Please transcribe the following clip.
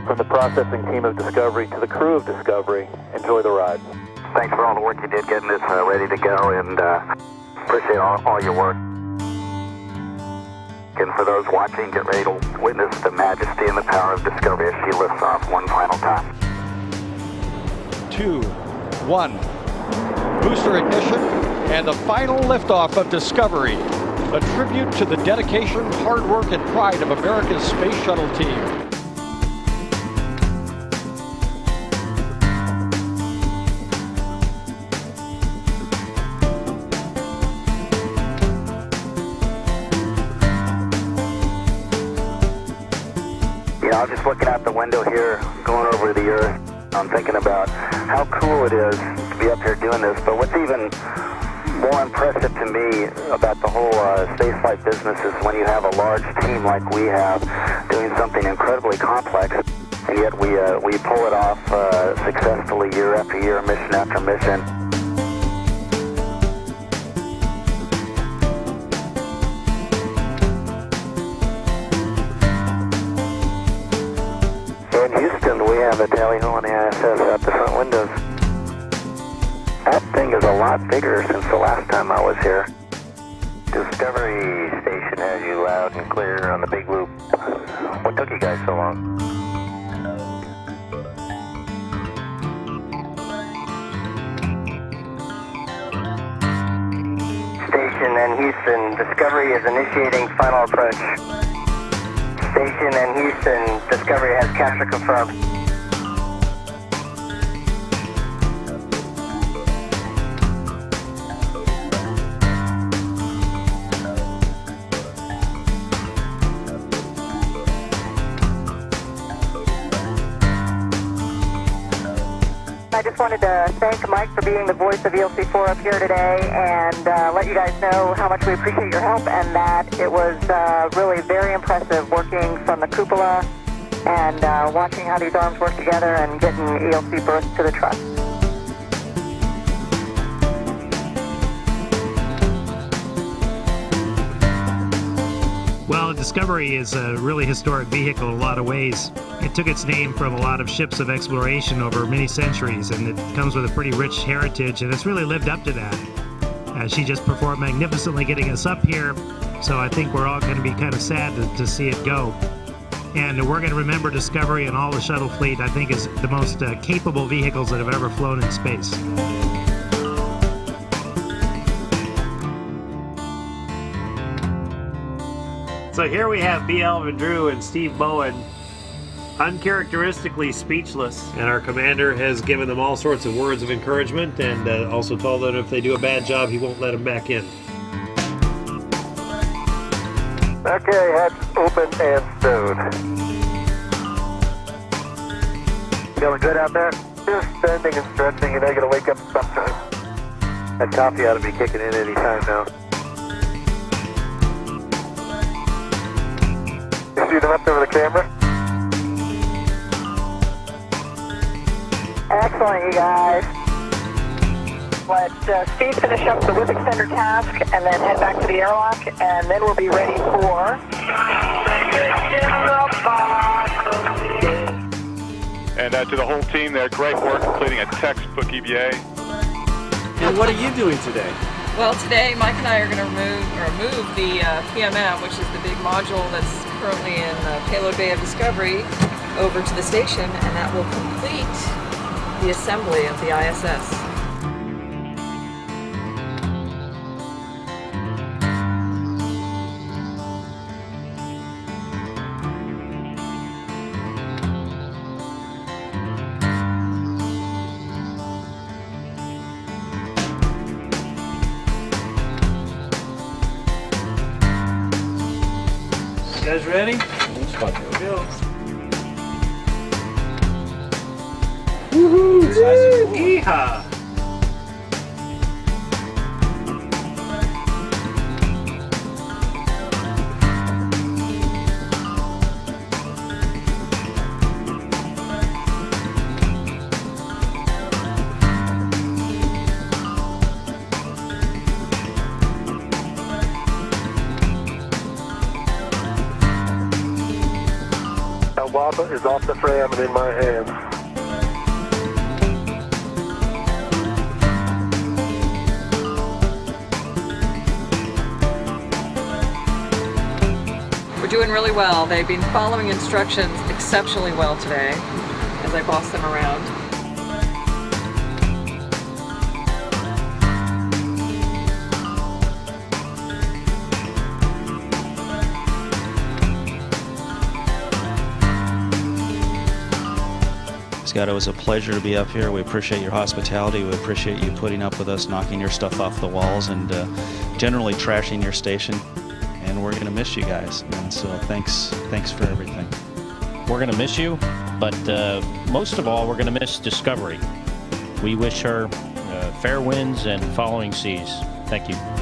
From the processing team of Discovery to the crew of Discovery, enjoy the ride. Thanks for all the work you did getting this ready to go, and appreciate all your work. And for those watching, get ready to witness the majesty and the power of Discovery as she lifts off one final time. 2, 1. Booster ignition and the final liftoff of Discovery. A tribute to the dedication, hard work, and pride of America's Space Shuttle team. You know, I was just looking out the window here, going over the Earth. I'm thinking about how cool it is to be up here doing this, but what's even more impressive to me about the whole spaceflight business is when you have a large team like we have doing something incredibly complex, and yet we pull it off successfully year after year, mission after mission. In Houston, we have a tally ho on the ISS out the front windows. That thing is a lot bigger since the last time I was here. Discovery Station has you loud and clear on the big loop. What took you guys so long? Station in Houston, Discovery is initiating final approach. Station in Houston, Discovery has capture confirmed. I just wanted to thank Mike for being the voice of ELC4 up here today and let you guys know how much we appreciate your help and that it was really very impressive working from the cupola and watching how these arms work together and getting ELC berths to the truck. Well, Discovery is a really historic vehicle in a lot of ways. It took its name from a lot of ships of exploration over many centuries, and it comes with a pretty rich heritage, and it's really lived up to that. She just performed magnificently getting us up here, so I think we're all going to be kind of sad to see it go. And we're going to remember Discovery and all the shuttle fleet, I think, is the most capable vehicles that have ever flown in space. So here we have B. Alvin Drew and Steve Bowen, uncharacteristically speechless. And our commander has given them all sorts of words of encouragement and also told them if they do a bad job, he won't let them back in. Okay, heads open and stowed. Feeling good out there? Just bending and stretching, you know you're going to wake up sometime. That coffee ought to be kicking in any time now. You shoot them up over the camera? Excellent, you guys. Let Steve finish up the whip extender task and then head back to the airlock, and then we'll be ready for... And to the whole team there, great work completing a textbook EVA. And what are you doing today? Well, today Mike and I are going to remove the PMM, which is the big module that's currently in payload bay of Discovery, over to the station, and that will complete the assembly of the ISS. You guys ready? Here we go. Woohoo! Yeehaw! Wappa is off the frame and in my hands. We're doing really well. They've been following instructions exceptionally well today as I boss them around. Scott, it was a pleasure to be up here. We appreciate your hospitality. We appreciate you putting up with us, knocking your stuff off the walls, and generally trashing your station. And we're going to miss you guys. And so thanks for everything. We're going to miss you, but most of all, we're going to miss Discovery. We wish her fair winds and following seas. Thank you.